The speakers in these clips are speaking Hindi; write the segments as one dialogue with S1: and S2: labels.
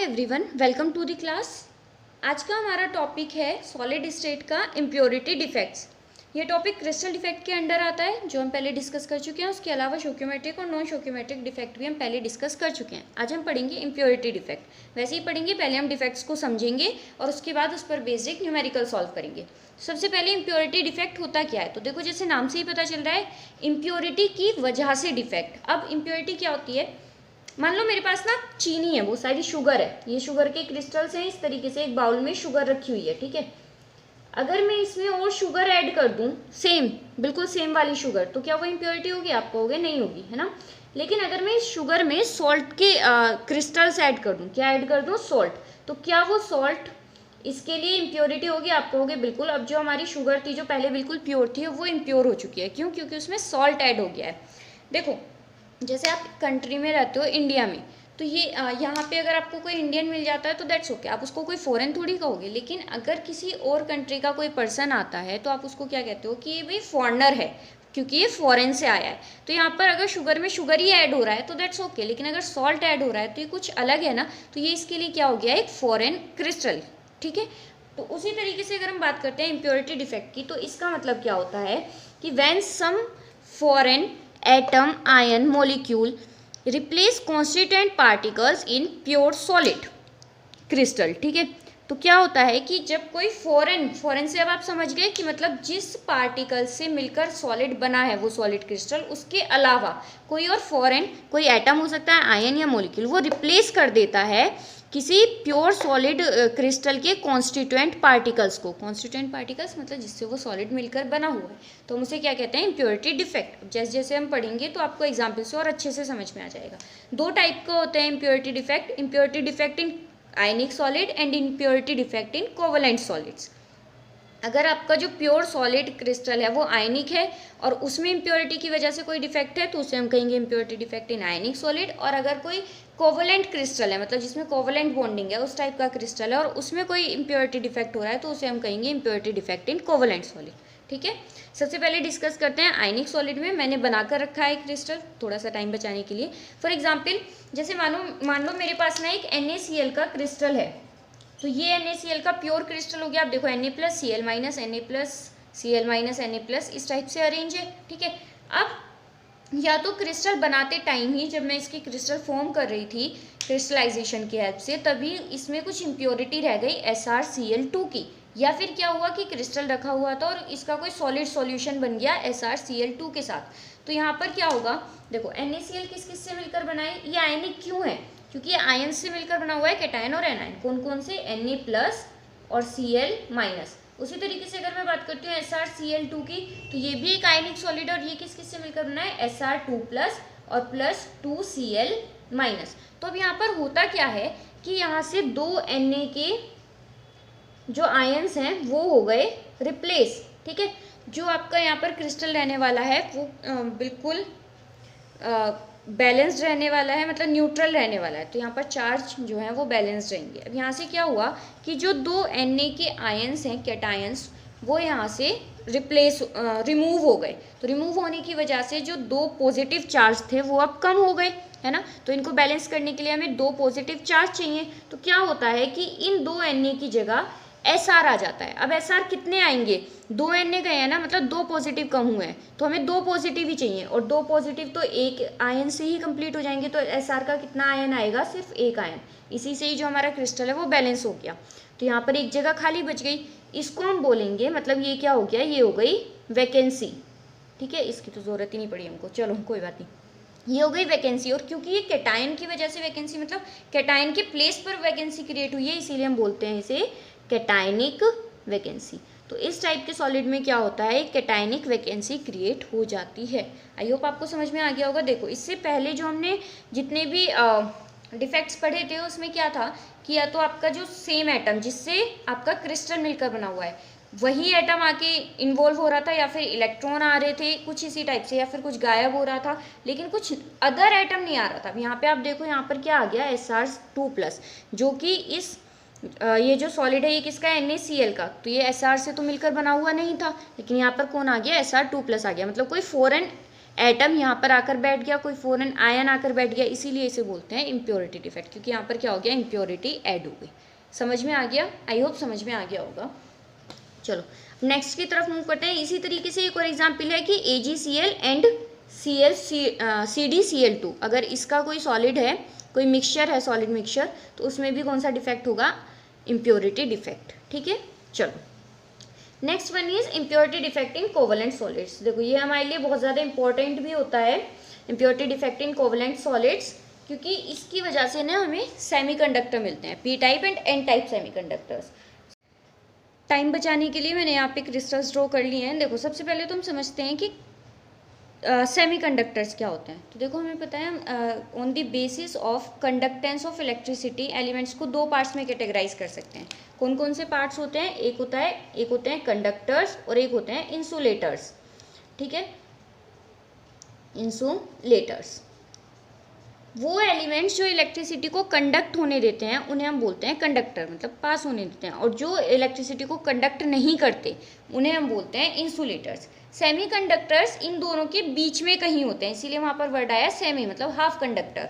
S1: Everyone, welcome to the class. आज का हमारा टॉपिक है सॉलिड स्टेट का इम्प्योरिटी डिफेक्ट्स। ये टॉपिक क्रिस्टल डिफेक्ट के अंडर आता है जो हम पहले डिस्कस कर चुके हैं। उसके अलावा शोक्योमेट्रिक और नॉन शोक्योमेट्रिक डिफेक्ट भी हम पहले डिस्कस कर चुके हैं। आज हम पढ़ेंगे इम्प्योरिटी डिफेक्ट। वैसे ही पढ़ेंगे, पहले हम डिफेक्ट्स को समझेंगे और उसके बाद उस पर बेसिक न्यूमेरिकल सॉल्व करेंगे। सबसे पहले इम्प्योरिटी डिफेक्ट होता क्या है, तो देखो जैसे नाम से ही पता चल रहा है, इम्प्योरिटी की वजह से डिफेक्ट। अब इम्प्योरिटी क्या होती है, मान लो मेरे पास ना चीनी है, वो सारी शुगर है, ये शुगर के क्रिस्टल्स हैं। इस तरीके से एक बाउल में शुगर रखी हुई है, ठीक है। अगर मैं इसमें और शुगर ऐड कर दूं, सेम बिल्कुल सेम वाली शुगर, तो क्या वो इम्प्योरिटी होगी? आप कहोगे नहीं होगी, है ना। लेकिन अगर मैं इस शुगर में सॉल्ट के क्रिस्टल्स ऐड कर दूं, क्या ऐड कर दूं? सॉल्ट, तो क्या वो सॉल्ट इसके लिए इम्प्योरिटी होगी? आप कहोगे बिल्कुल। अब जो हमारी शुगर थी जो पहले बिल्कुल प्योर थी, वो इम्प्योर हो चुकी है। क्यों? क्योंकि उसमें सॉल्ट ऐड हो गया है। देखो जैसे आप कंट्री में रहते हो, इंडिया में, तो ये यहाँ पे अगर आपको कोई इंडियन मिल जाता है तो दैट्स ओके, आप उसको कोई फॉरेन थोड़ी कहोगे। लेकिन अगर किसी और कंट्री का कोई पर्सन आता है तो आप उसको क्या कहते हो कि ये भाई फॉरेनर है, क्योंकि ये फॉरेन से आया है। तो यहाँ पर अगर शुगर में शुगर ही ऐड हो रहा है तो दैट्स ओके, लेकिन अगर सॉल्ट ऐड हो रहा है तो ये कुछ अलग है ना, तो ये इसके लिए क्या हो गया? एक फॉरेन क्रिस्टल, ठीक है। तो उसी तरीके से अगर हम बात करते हैं इम्प्योरिटी डिफेक्ट की, तो इसका मतलब क्या होता है कि when some foreign atom, ion, molecule replace constituent particles in pure solid crystal, ठीक है। तो क्या होता है कि जब कोई फॉरेन से, अब आप समझ गए कि मतलब जिस पार्टिकल से मिलकर सॉलिड बना है वो सॉलिड क्रिस्टल, उसके अलावा कोई और फॉरेन, कोई एटम हो सकता है, आयन या मोलिक्यूल, वो रिप्लेस कर देता है किसी प्योर सॉलिड क्रिस्टल के कॉन्स्टिट्यूएंट पार्टिकल्स को। कॉन्स्टिट्यूएंट पार्टिकल्स मतलब जिससे वो सॉलिड मिलकर बना हुआ है, तो हम उसे क्या कहते हैं? Impurity defect. जैसे जैसे हम पढ़ेंगे तो आपको एग्जाम्पल से और अच्छे से समझ में आ जाएगा। दो टाइप का होते हैं impurity defect, impurity defect in ionic solid and impurity defect in covalent solids. अगर आपका जो प्योर सॉलिड क्रिस्टल है वो आयनिक है और उसमें इम्प्योरिटी की वजह से कोई डिफेक्ट है तो उसे हम कहेंगे impurity defect in ionic solid. और अगर कोई कोवेलेंट क्रिस्टल है, मतलब जिसमें कोवेलेंट बॉन्डिंग है, उस टाइप का क्रिस्टल है और उसमें कोई इम्प्योरिटी डिफेक्ट हो रहा है तो उसे हम कहेंगे impurity defect in covalent solid, ठीक है। सबसे पहले डिस्कस करते हैं आयनिक सॉलिड में। मैंने बनाकर रखा है क्रिस्टल थोड़ा सा टाइम बचाने के लिए। फॉर एग्जाम्पल, जैसे मान लो मेरे पास ना एक NaCl का क्रिस्टल है, तो ये NaCl का प्योर क्रिस्टल हो गया। आप देखो Na+Cl- Na+Cl- Na+, इस टाइप से अरेंज है, ठीक है। अब या तो क्रिस्टल बनाते टाइम ही, जब मैं इसकी क्रिस्टल फॉर्म कर रही थी क्रिस्टलाइजेशन की हेल्प से, तभी इसमें कुछ इम्प्योरिटी रह गई SrCl2 की, या फिर क्या हुआ कि क्रिस्टल रखा हुआ था और इसका कोई सॉलिड सॉल्यूशन बन गया SrCl2 के साथ। तो यहाँ पर क्या होगा, देखो NaCl किस किस से मिलकर बना है? ये आयनिक क्यों है? क्योंकि ये आयन से मिलकर बना हुआ है, कैटायन और एनायन। कौन कौन से? Na+ और Cl-। उसी तरीके से अगर मैं बात करती हूँ SrCl2 की, तो ये भी एक आयनिक सॉलिड और ये किस किस से मिलकर बना है? Sr2+ और +2Cl-। तो अब यहाँ पर होता क्या है कि यहाँ से दो Na के जो आयन्स हैं वो हो गए रिप्लेस, ठीक है। जो आपका यहाँ पर क्रिस्टल रहने वाला है वो बिल्कुल बैलेंस्ड रहने वाला है, मतलब न्यूट्रल रहने वाला है। तो यहाँ पर चार्ज जो है वो बैलेंस्ड रहेंगे। अब यहाँ से क्या हुआ कि जो दो Na के आयन्स हैं, कैटायंस, वो यहाँ से रिमूव हो गए। तो रिमूव होने की वजह से जो दो पॉजिटिव चार्ज थे वो अब कम हो गए, है ना। तो इनको बैलेंस करने के लिए हमें दो पॉजिटिव चार्ज चाहिए। तो क्या होता है कि इन दो Na की जगह Sr आ जाता है। अब Sr कितने आएंगे? दो Na गए हैं ना, मतलब दो पॉजिटिव कम हुए हैं, तो हमें दो पॉजिटिव ही चाहिए, और दो पॉजिटिव तो एक आयन से ही कंप्लीट हो जाएंगे। तो Sr का कितना आयन आएगा? सिर्फ एक आयन। इसी से ही जो हमारा क्रिस्टल है वो बैलेंस हो गया। तो यहाँ पर एक जगह खाली बच गई, इसको हम बोलेंगे, मतलब ये क्या हो गया? ये हो गई वैकेंसी, ठीक है। इसकी तो जरूरत ही नहीं पड़ी हमको, चलो कोई बात नहीं, ये हो गई वैकेंसी। और क्योंकि ये कैटायन की वजह से वैकेंसी, मतलब कैटायन के प्लेस पर वैकेंसी क्रिएट हुई है, इसीलिए हम बोलते हैं इसे कैटायनिक वैकेंसी। तो इस टाइप के सॉलिड में क्या होता है? कैटायनिक वैकेंसी क्रिएट हो जाती है। आई होप आपको समझ में आ गया होगा। देखो इससे पहले जो हमने जितने भी डिफेक्ट्स पढ़े थे उसमें क्या था कि या तो आपका जो सेम एटम जिससे आपका क्रिस्टल मिलकर बना हुआ है वही एटम आके इन्वॉल्व हो रहा था, या फिर इलेक्ट्रॉन आ रहे थे कुछ इसी टाइप से, या फिर कुछ गायब हो रहा था, लेकिन कुछ अदर एटम नहीं आ रहा था। यहाँ पे आप देखो, यहाँ पर क्या आ गया? Sr2+, जो कि इस ये जो सॉलिड है ये किसका है? NaCl का। तो ये Sr से तो मिलकर बना हुआ नहीं था, लेकिन यहाँ पर कौन आ गया? Sr2+ आ गया। मतलब कोई फॉरेन एटम यहाँ पर आकर बैठ गया, कोई फॉरेन आयन आकर बैठ गया, इसीलिए इसे बोलते हैं इम्प्योरिटी डिफेक्ट, क्योंकि यहाँ पर क्या हो गया, इम्प्योरिटी ऐड हो गई। समझ में आ गया? आई होप समझ में आ गया होगा। चलो नेक्स्ट की तरफ मूव करते हैं। इसी तरीके से एक और एग्जाम्पल है कि AgCl एंड CdCl2, अगर इसका कोई सॉलिड है, कोई मिक्सचर है, सॉलिड मिक्सचर, तो उसमें भी कौन सा डिफेक्ट होगा, इम्प्योरिटी डिफेक्ट। ठीक है, चलो next one is impurity defect in covalent solids. देखो ये हमारे लिए बहुत ज़्यादा इंपॉर्टेंट भी होता है, impurity defect in covalent solids, क्योंकि इसकी वजह से ना हमें सेमीकंडक्टर मिलते हैं, P type and N type semiconductors. Time बचाने के लिए मैंने यहाँ पे क्रिस्टल्स ड्रॉ कर लिए हैं। देखो सबसे पहले तो हम समझते हैं कि सेमीकंडक्टर्स क्या होते हैं। तो देखो हमें पता है on the basis of conductance of electricity elements को दो पार्ट्स में कैटेगराइज कर सकते हैं। कौन कौन से पार्ट्स होते हैं, एक होते हैं कंडक्टर्स और एक होते हैं इंसुलेटर्स। ठीक है, इंसुलेटर्स वो एलिमेंट्स जो इलेक्ट्रिसिटी को कंडक्ट होने देते हैं उन्हें हम बोलते हैं कंडक्टर, मतलब पास होने देते हैं, और जो इलेक्ट्रिसिटी को कंडक्ट नहीं करते उन्हें हम बोलते हैं इंसुलेटर्स। सेमीकंडक्टर्स इन दोनों के बीच में कहीं होते हैं, इसीलिए वहाँ पर वर्ड आया सेमी, मतलब हाफ कंडक्टर।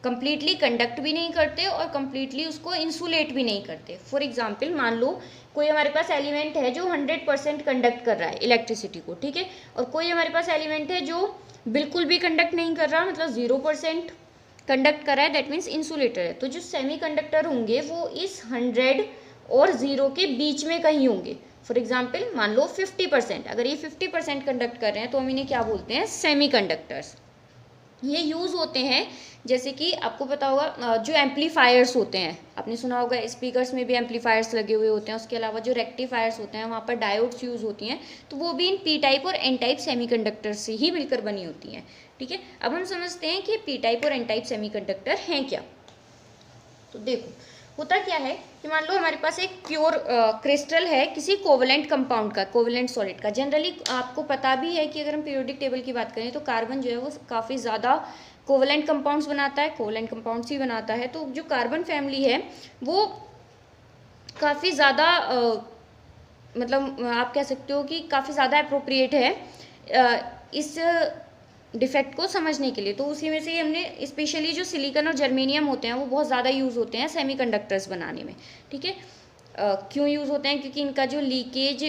S1: कंप्लीटली कंडक्ट भी नहीं करते और कंप्लीटली उसको इंसुलेट भी नहीं करते। फॉर एग्जाम्पल मान लो कोई हमारे पास एलिमेंट है जो 100% कंडक्ट कर रहा है इलेक्ट्रिसिटी को, ठीक है, और कोई हमारे पास एलिमेंट है जो बिल्कुल भी कंडक्ट नहीं कर रहा, मतलब 0% कंडक्ट कर रहा है, दैट मीन्स इंसुलेटर है। तो जो सेमीकंडक्टर होंगे वो इस 100 और 0 के बीच में कहीं होंगे। फॉर एग्जाम्पल मान लो 50%, अगर ये 50% कंडक्ट कर रहे हैं तो हम इन्हें क्या बोलते हैं, सेमीकंडक्टर्स। ये यूज़ होते हैं जैसे कि आपको पता होगा जो एम्पलीफायर्स होते हैं, आपने सुना होगा स्पीकर्स में भी एम्पलीफायर्स लगे हुए होते हैं, उसके अलावा जो रेक्टिफायर्स होते हैं वहाँ पर डायोड्स यूज़ होती हैं, तो वो भी इन P टाइप और N टाइप सेमीकंडक्टर से ही मिलकर बनी होती हैं। ठीक है, अब हम समझते हैं कि P टाइप और N टाइप सेमीकंडक्टर हैं क्या। तो देखो होता क्या है कि मान लो हमारे पास एक प्योर क्रिस्टल है किसी कोवलेंट कंपाउंड का, कोवलेंट सॉलिड का। जनरली आपको पता भी है कि अगर हम पीरियोडिक टेबल की बात करें तो कार्बन जो है वो काफ़ी ज़्यादा कोवलेंट कंपाउंड्स बनाता है, कोवलेंट कंपाउंड्स ही बनाता है। तो जो कार्बन फैमिली है वो काफ़ी ज़्यादा मतलब आप कह सकते हो कि काफ़ी ज़्यादा अप्रोप्रिएट है इस डिफेक्ट को समझने के लिए। तो उसी में से ही हमने स्पेशली जो सिलिकॉन और जर्मेनियम होते हैं वो बहुत ज़्यादा यूज़ होते हैं सेमीकंडक्टर्स बनाने में। ठीक है, क्यों यूज़ होते हैं, क्योंकि इनका जो लीकेज,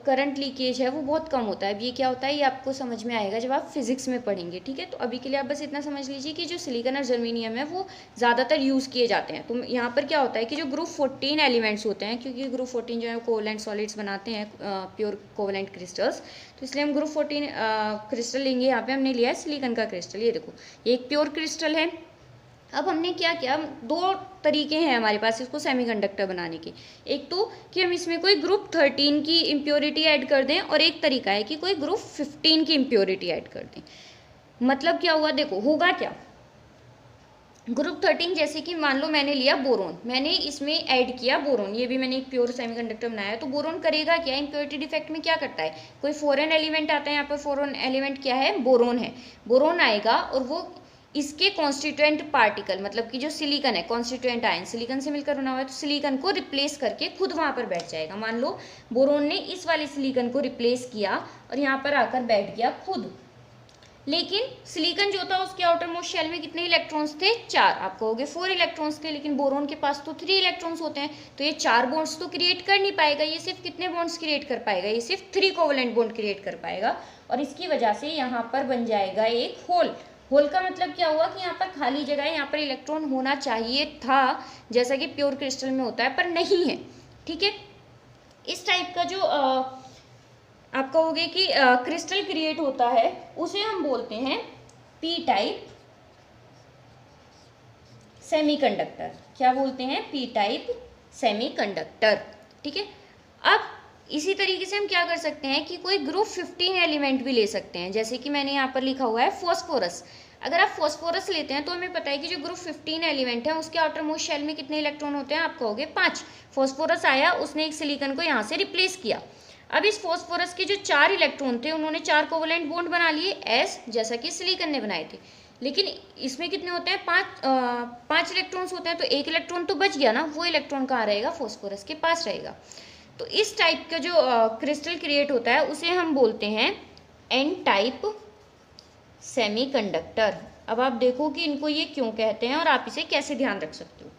S1: करंट लीकेज है वो बहुत कम होता है। अब ये क्या होता है ये आपको समझ में आएगा जब आप फिजिक्स में पढ़ेंगे। ठीक है, तो अभी के लिए आप बस इतना समझ लीजिए कि जो सिलिकॉन और जर्मेनियम है वो ज़्यादातर यूज़ किए जाते हैं। तो यहाँ पर क्या होता है कि जो ग्रुप 14 एलिमेंट्स होते हैं, क्योंकि ग्रुप 14 जो है कोवलेंट सॉलिड्स बनाते हैं, प्योर कोवलेंट क्रिस्टल्स, तो इसलिए हम ग्रुप 14 क्रिस्टल लेंगे। यहाँ पे हमने लिया है सिलिकॉन का क्रिस्टल। ये देखो ये एक प्योर क्रिस्टल है। अब हमने क्या किया, दो तरीके हैं हमारे पास इसको सेमीकंडक्टर बनाने के। एक तो कि हम इसमें कोई ग्रुप 13 की इम्प्योरिटी ऐड कर दें, और एक तरीका है कि कोई ग्रुप 15 की इम्प्योरिटी ऐड कर दें। मतलब क्या हुआ, देखो होगा क्या, ग्रुप 13 जैसे कि मान लो मैंने लिया बोरोन, मैंने इसमें ऐड किया बोरोन, ये भी मैंने एक प्योर सेमीकंडक्टर बनाया। तो बोरोन करेगा क्या, इम्प्योरिटी डिफेक्ट में क्या करता है, कोई फॉरेन एलिमेंट आता है, यहाँ पर फॉरेन एलिमेंट क्या है, बोरोन है। बोरोन आएगा और वो इसके कॉन्स्टिट्यूएंट पार्टिकल, मतलब कि जो सिलिकॉन है, कॉन्स्टिट्यूएंट आयन सिलिकॉन से मिलकर बना हुआ है, तो सिलिकॉन को रिप्लेस करके खुद वहाँ पर बैठ जाएगा। मान लो बोरोन ने इस वाले सिलिकॉन को रिप्लेस किया और यहाँ पर आकर बैठ गया खुद। लेकिन सिलिकॉन जो था उसके आउटर मोस्ट शेल में कितने इलेक्ट्रॉन्स थे, 4। आप कहोगे 4 इलेक्ट्रॉन्स थे, लेकिन बोरोन के पास तो 3 इलेक्ट्रॉन्स होते हैं, तो ये 4 बॉन्ड्स तो क्रिएट कर नहीं पाएगा। ये सिर्फ कितने बॉन्ड्स क्रिएट कर पाएगा, ये सिर्फ 3 कोवलेंट बॉन्ड क्रिएट कर पाएगा। और इसकी वजह से यहाँ पर बन जाएगा एक होल। होल का मतलब क्या हुआ कि यहाँ पर खाली जगह है, यहाँ पर इलेक्ट्रॉन होना चाहिए था जैसा कि प्योर क्रिस्टल में होता है, पर नहीं है। ठीक है, इस टाइप का जो आप कहोगे कि क्रिस्टल क्रिएट होता है उसे हम बोलते हैं P टाइप सेमीकंडक्टर। क्या बोलते हैं, P टाइप सेमीकंडक्टर। ठीक है, अब इसी तरीके से हम क्या कर सकते हैं कि कोई ग्रुप 15 एलिमेंट भी ले सकते हैं, जैसे कि मैंने यहाँ पर लिखा हुआ है फॉस्फोरस। अगर आप फॉस्फोरस लेते हैं तो हमें पता है कि जो ग्रुप 15 एलिमेंट है उसके आउटर मोस्ट शेल में कितने इलेक्ट्रॉन होते हैं, आप कहोगे 5। फॉस्फोरस आया, उसने एक सिलिकॉन को यहाँ से रिप्लेस किया। अब इस फॉस्फोरस के जो 4 इलेक्ट्रॉन थे उन्होंने 4 कोवलेंट बॉन्ड बना लिए एस, जैसा कि सिलिकॉन ने बनाए थे। लेकिन इसमें कितने होते हैं, 5 इलेक्ट्रॉन्स होते हैं, तो एक इलेक्ट्रॉन तो बच गया ना, वो इलेक्ट्रॉन कहाँ रहेगा, फॉस्फोरस के पास रहेगा। तो इस टाइप का जो क्रिस्टल क्रिएट होता है उसे हम बोलते हैं N टाइप सेमीकंडक्टर। अब आप देखो कि इनको ये क्यों कहते हैं और आप इसे कैसे ध्यान रख सकते हो।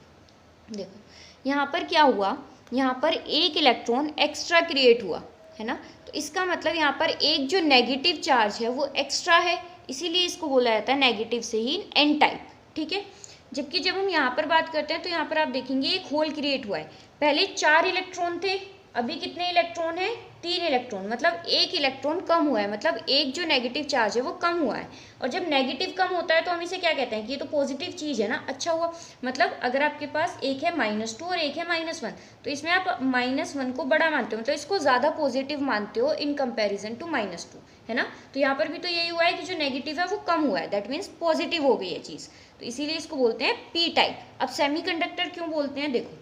S1: देखो यहाँ पर क्या हुआ, यहाँ पर एक इलेक्ट्रॉन एक्स्ट्रा क्रिएट हुआ है ना, तो इसका मतलब यहाँ पर एक जो नेगेटिव चार्ज है वो एक्स्ट्रा है, इसीलिए इसको बोला जाता है नेगेटिव से ही एन टाइप, ठीक है। जबकि जब हम यहाँ पर बात करते हैं तो यहाँ पर आप देखेंगे एक होल क्रिएट हुआ है, पहले 4 इलेक्ट्रॉन थे, अभी कितने इलेक्ट्रॉन है, 3 इलेक्ट्रॉन, मतलब एक इलेक्ट्रॉन कम हुआ है, मतलब एक जो नेगेटिव चार्ज है वो कम हुआ है। और जब नेगेटिव कम होता है तो हम इसे क्या कहते हैं कि ये तो पॉजिटिव चीज़ है ना, अच्छा हुआ। मतलब अगर आपके पास एक है -2 और एक है -1, तो इसमें आप -1 को बड़ा मानते हो, मतलब इसको ज़्यादा पॉजिटिव मानते हो इन कंपेरिजन टू -2, है ना। तो यहाँ पर भी तो यही हुआ है कि जो नेगेटिव है वो कम हुआ है, दैट मीन्स पॉजिटिव हो गई है चीज़, तो इसीलिए इसको बोलते हैं पी टाइप। अब सेमीकंडक्टर क्यों बोलते हैं, देखो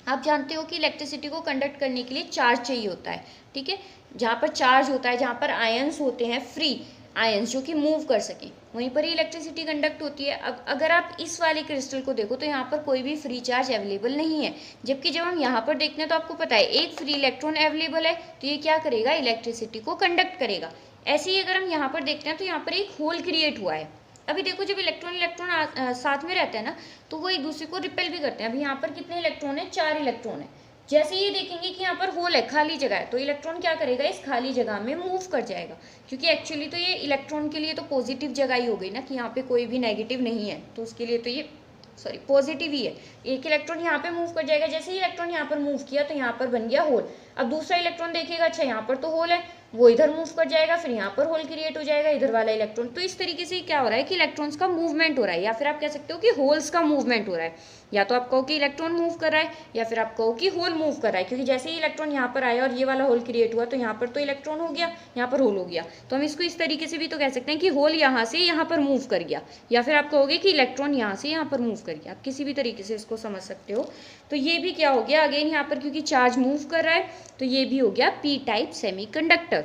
S1: आप जानते हो कि इलेक्ट्रिसिटी को कंडक्ट करने के लिए चार्ज चाहिए होता है, ठीक है। जहाँ पर चार्ज होता है, जहाँ पर आयंस होते हैं, फ्री आयंस जो कि मूव कर सकें, वहीं पर ही इलेक्ट्रिसिटी कंडक्ट होती है। अब अगर आप इस वाले क्रिस्टल को देखो तो यहाँ पर कोई भी फ्री चार्ज अवेलेबल नहीं है, जबकि जब हम यहाँ पर देखते हैं तो आपको पता है एक फ्री इलेक्ट्रॉन अवेलेबल है, तो ये क्या करेगा, इलेक्ट्रिसिटी को कंडक्ट करेगा। ऐसे ही अगर हम यहाँ पर देखते हैं तो यहाँ पर एक होल क्रिएट हुआ है। अभी देखो जब इलेक्ट्रॉन साथ में रहते हैं ना तो वो एक दूसरे को रिपेल भी करते हैं। अभी यहाँ पर कितने इलेक्ट्रॉन है, 4 इलेक्ट्रॉन है। जैसे ये देखेंगे कि यहाँ पर होल है, खाली जगह है, तो इलेक्ट्रॉन क्या करेगा, इस खाली जगह में मूव कर जाएगा, क्योंकि एक्चुअली तो ये इलेक्ट्रॉन के लिए तो पॉजिटिव जगह ही हो गई ना, कि यहाँ पे कोई भी नेगेटिव नहीं है, तो उसके लिए तो ये पॉजिटिव ही है। एक इलेक्ट्रॉन यहाँ पे मूव कर जाएगा, जैसे ही इलेक्ट्रॉन यहाँ पर मूव किया तो यहाँ पर बन गया होल। अब दूसरा इलेक्ट्रॉन देखेगा, अच्छा यहाँ पर तो होल है, वो इधर मूव कर जाएगा, फिर यहाँ पर होल क्रिएट हो जाएगा, इधर वाला इलेक्ट्रॉन। तो इस तरीके से क्या हो रहा है कि इलेक्ट्रॉन्स का मूवमेंट हो रहा है, या फिर आप कह सकते हो कि होल्स का मूवमेंट हो रहा है। या तो आप कहो कि इलेक्ट्रॉन मूव कर रहा है, या फिर आप कहो कि होल मूव कर रहा है, क्योंकि जैसे ही इलेक्ट्रॉन यहाँ पर आया और ये वाला होल क्रिएट हुआ तो यहाँ पर तो इलेक्ट्रॉन हो गया, यहाँ पर होल हो गया। तो हम इसको इस तरीके से भी तो कह सकते हैं कि होल यहाँ से यहाँ पर मूव कर गया, या फिर आप कहोगे कि इलेक्ट्रॉन यहाँ से यहाँ पर मूव कर गया। आप किसी भी तरीके से इसको समझ सकते हो। तो ये भी क्या हो गया, अगेन यहाँ पर क्योंकि चार्ज मूव कर रहा है तो ये भी हो गया पी टाइप सेमीकंडक्टर।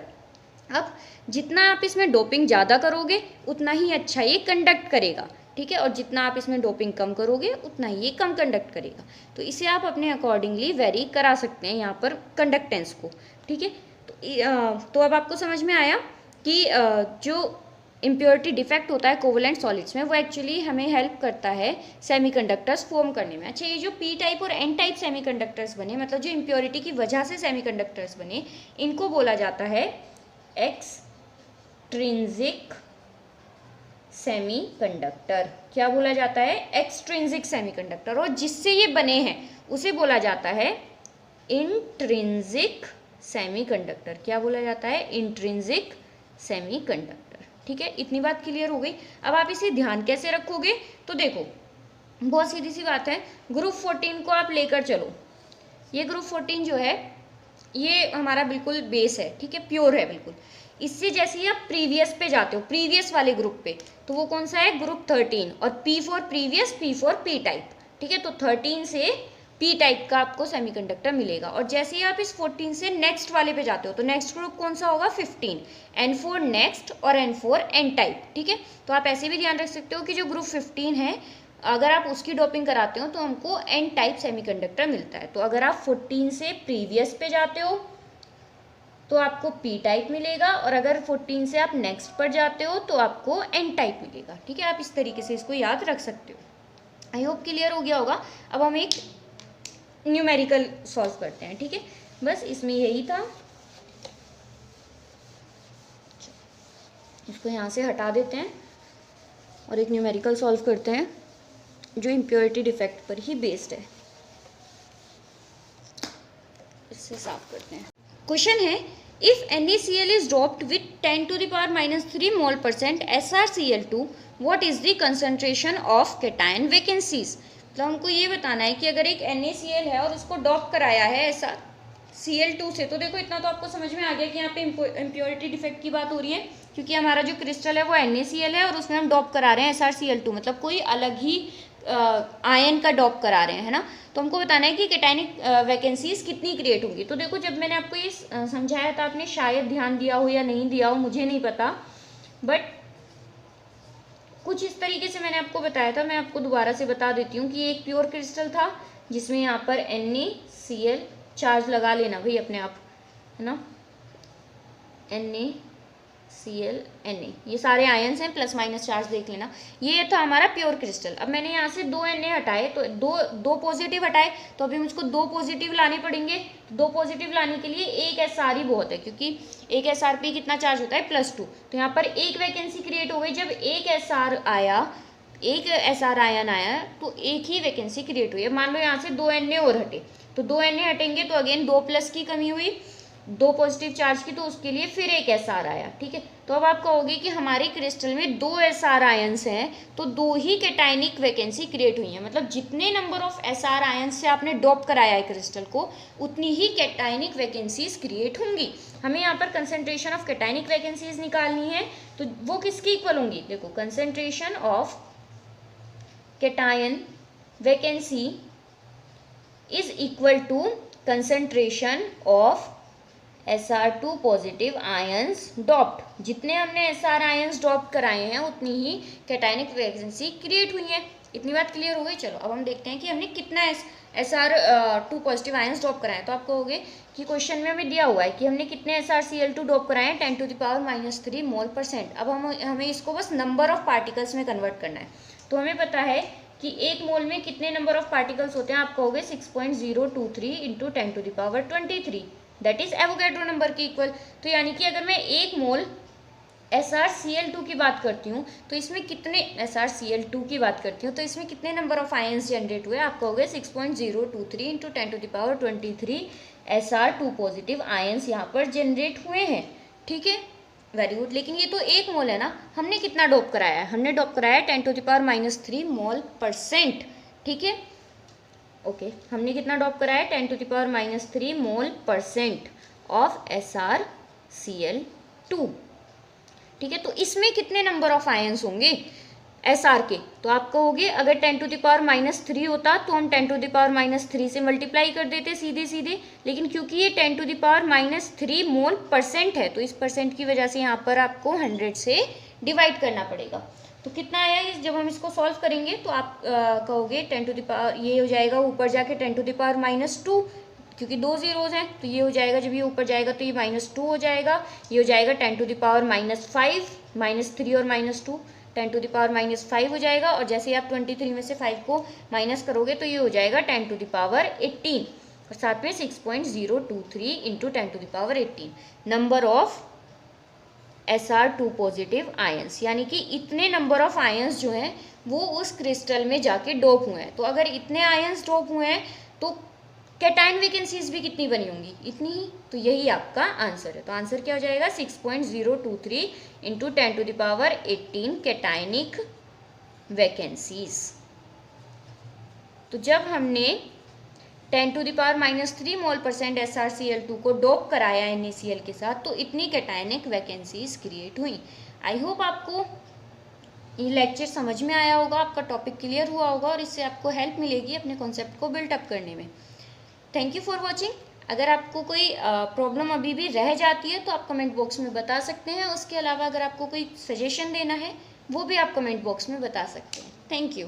S1: अब जितना आप इसमें डोपिंग ज़्यादा करोगे उतना ही अच्छा ये कंडक्ट करेगा, ठीक है, और जितना आप इसमें डोपिंग कम करोगे उतना ही ये कम कंडक्ट करेगा। तो इसे आप अपने अकॉर्डिंगली वेरी करा सकते हैं यहाँ पर कंडक्टेंस को, ठीक है। तो अब आपको समझ में आया कि जो इम्प्योरिटी डिफेक्ट होता है कोवलेंट सॉलिड्स में, वो एक्चुअली हमें हेल्प करता है सेमीकंडक्टर्स फॉर्म करने में। अच्छा, ये जो पी टाइप और एन टाइप सेमीकंडक्टर्स बने, मतलब जो इम्प्योरिटी की वजह से सेमीकंडक्टर्स बने, इनको बोला जाता है एक्सट्रिंसिक सेमीकंडक्टर। क्या बोला जाता है, एक्सट्रिंसिक सेमीकंडक्टर। और जिससे ये बने हैं उसे बोला जाता है इंट्रिंसिक सेमीकंडक्टर। क्या बोला जाता है, इंट्रिंसिक सेमीकंडक्टर, ठीक है। इतनी बात क्लियर हो गई। अब आप इसे ध्यान कैसे रखोगे, तो देखो बहुत सीधी सी बात है, ग्रुप 14 को आप लेकर चलो। ये ग्रुप 14 जो है ये हमारा बिल्कुल बेस है, ठीक है, प्योर है बिल्कुल। इससे जैसे ही आप प्रीवियस पे जाते हो, प्रीवियस वाले ग्रुप पे, तो वो कौन सा है, ग्रुप 13, और P for previous, P for P type, ठीक है। तो 13 से पी टाइप का आपको सेमीकंडक्टर मिलेगा। और जैसे ही आप इस 14 से नेक्स्ट वाले पे जाते हो तो नेक्स्ट ग्रुप कौन सा होगा, 15, N4 नेक्स्ट और N4 N टाइप, ठीक है। तो आप ऐसे भी ध्यान रख सकते हो कि जो ग्रुप 15 है, अगर आप उसकी डोपिंग कराते हो तो हमको N टाइप सेमीकंडक्टर मिलता है। तो अगर आप 14 से प्रीवियस पे जाते हो तो आपको पी टाइप मिलेगा, और अगर 14 से आप नेक्स्ट पर जाते हो तो आपको N टाइप मिलेगा, ठीक है। आप इस तरीके से इसको याद रख सकते हो। आई होप क्लियर हो गया होगा। अब हम एक न्यूमेरिकल सॉल्व करते हैं, ठीक है, बस इसमें यही था। इसको यहाँ से हटा देते हैं और एक न्यूमेरिकल सॉल्व करते हैं जो इम्प्योरिटी डिफेक्ट पर ही बेस्ड है। इससे साफ करते हैं। क्वेश्चन है, if NaCl is dropped with 10⁻³ mol% SrCl2, what is the concentration of cation vacancies? मतलब हमको ये बताना है कि अगर एक NaCl है और उसको डॉप कराया है SrCl2 से, तो देखो इतना तो आपको समझ में आ गया कि यहाँ पे इम्प्योरिटी डिफेक्ट की बात हो रही है, क्योंकि हमारा जो क्रिस्टल है वो NaCl है और उसमें हम डॉप करा रहे हैं SrCl2, मतलब कोई अलग ही आयन का डॉप करा रहे हैं, है ना। तो हमको बताना है कि कैटायनिक वैकेंसीज कितनी क्रिएट होंगी। तो देखो जब मैंने आपको ये समझाया था, आपने शायद ध्यान दिया हो या नहीं दिया हो, मुझे नहीं पता, बट कुछ इस तरीके से मैंने आपको बताया था। मैं आपको दोबारा से बता देती हूँ कि एक प्योर क्रिस्टल था जिसमें यहाँ पर NaCl चार्ज लगा लेना भाई अपने आप, है ना, Na Cl Na, ये सारे आयंस हैं, प्लस माइनस चार्ज देख लेना। ये था हमारा प्योर क्रिस्टल। अब मैंने यहाँ से 2 Na हटाए, तो दो पॉजिटिव हटाए, तो अभी मुझको 2 पॉजिटिव लाने पड़ेंगे। 2 पॉजिटिव लाने के लिए एक SR ही बहुत है, क्योंकि एक SR पे कितना चार्ज होता है, +2। तो यहाँ पर एक वैकेंसी क्रिएट हो गई। जब एक SR आया, एक SR आयन आया, तो एक ही वैकेंसी क्रिएट हुई है। मान लो यहाँ से 2 Na और हटे, तो 2 Na हटेंगे तो अगेन 2 प्लस की कमी हुई, 2 पॉजिटिव चार्ज की, तो उसके लिए फिर एक SR आया। ठीक है, तो अब आप कहोगे कि हमारे क्रिस्टल में 2 SR आयंस हैं, तो 2 ही कैटायनिक वैकेंसी क्रिएट हुई है। मतलब जितने नंबर ऑफ SR आयंस से आपने डॉप कराया है क्रिस्टल को, उतनी ही कैटायनिक वैकेंसीज क्रिएट होंगी। हमें यहाँ पर कंसेंट्रेशन ऑफ कैटायनिक वैकेंसीज निकालनी है, तो वो किसकी इक्वल होंगी? देखो, concentration of cation vacancy is equal to concentration of SR2 positive ions doped. जितने हमने SR आयंस डॉप्ड कराए हैं, उतनी ही कैटायनिक वैकेंसी क्रिएट हुई है। इतनी बात क्लियर हो गई। चलो अब हम देखते हैं कि हमने कितना SR2 पॉजिटिव आयंस डॉप कराए। तो आप कहोगे कि क्वेश्चन में हमें दिया हुआ है कि हमने कितने SrCl2 डॉप कराए हैं, 10⁻³ मोल%। अब हमें इसको बस नंबर ऑफ पार्टिकल्स में कन्वर्ट करना है। तो हमें पता है कि 1 मोल में कितने नंबर ऑफ पार्टिकल्स होते हैं। आप कहोगे 6.023 × 10⁻23, दैट इज एवोगैड्रो नंबर के इक्वल। तो यानी कि अगर मैं 1 मोल SrCl2 की बात करती हूँ, तो इसमें कितने SrCl2 की बात करती हूँ, तो इसमें कितने नंबर ऑफ आयंस जनरेट हुए? आप कहोगे 6.023 × 10⁻23 SR2 पॉजिटिव आयंस यहाँ पर जनरेट हुए हैं। ठीक है, वेरी गुड। लेकिन ये तो 1 मोल है ना, हमने कितना डॉप कराया है? हमने डॉप कराया है 10⁻³ मोल%। ठीक है, ओके, हमने कितना डॉप कराया है? 10⁻³ मोल% ऑफ SrCl2। ठीक है, तो इसमें कितने नंबर ऑफ आयंस होंगे SR के? तो आप कहोगे अगर 10⁻³ होता तो हम 10⁻³ से मल्टीप्लाई कर देते सीधे सीधे, लेकिन क्योंकि ये 10⁻³ मोल% है, तो इस परसेंट की वजह से यहाँ पर आपको 100 से डिवाइड करना पड़ेगा। तो कितना आया जब हम इसको सॉल्व करेंगे? तो आप कहोगे 10 ये हो जाएगा ऊपर जाके 10⁻², क्योंकि 2 जीरोज हैं, तो ये हो जाएगा, जब ये ऊपर जाएगा तो ये -2 हो जाएगा। ये हो जाएगा 10⁻⁵ -3 और -2 10⁻⁵ हो जाएगा। और जैसे आप 23 में से 5 को माइनस करोगे तो ये हो जाएगा 10⁻18, और साथ में 6.023 × 10⁻18 number of SR2 positive ions. यानी कि इतने नंबर ऑफ आयंस जो हैं वो उस क्रिस्टल में जाके डोप हुए हैं। तो अगर इतने आयंस डोप हुए हैं तो कैटायन वैकेंसीज भी कितनी बनी होंगी? इतनी ही। तो यही आपका आंसर है। तो आंसर क्या हो जाएगा? 6.023 × 10⁻18 कैटायनिक वैकेंसीज। तो जब हमने 10⁻³ मोल% SrCl2 को डोप कराया NaCl के साथ, तो इतनी कैटायनिक वैकेंसीज क्रिएट हुई। आई होप आपको ये लेक्चर समझ में आया होगा, आपका टॉपिक क्लियर हुआ होगा, और इससे आपको हेल्प मिलेगी अपने कॉन्सेप्ट को बिल्टअप करने में। Thank you for watching. अगर आपको कोई प्रॉब्लम अभी भी रह जाती है तो आप कमेंट बॉक्स में बता सकते हैं। उसके अलावा अगर आपको कोई सजेशन देना है वो भी आप कमेंट बॉक्स में बता सकते हैं। Thank you.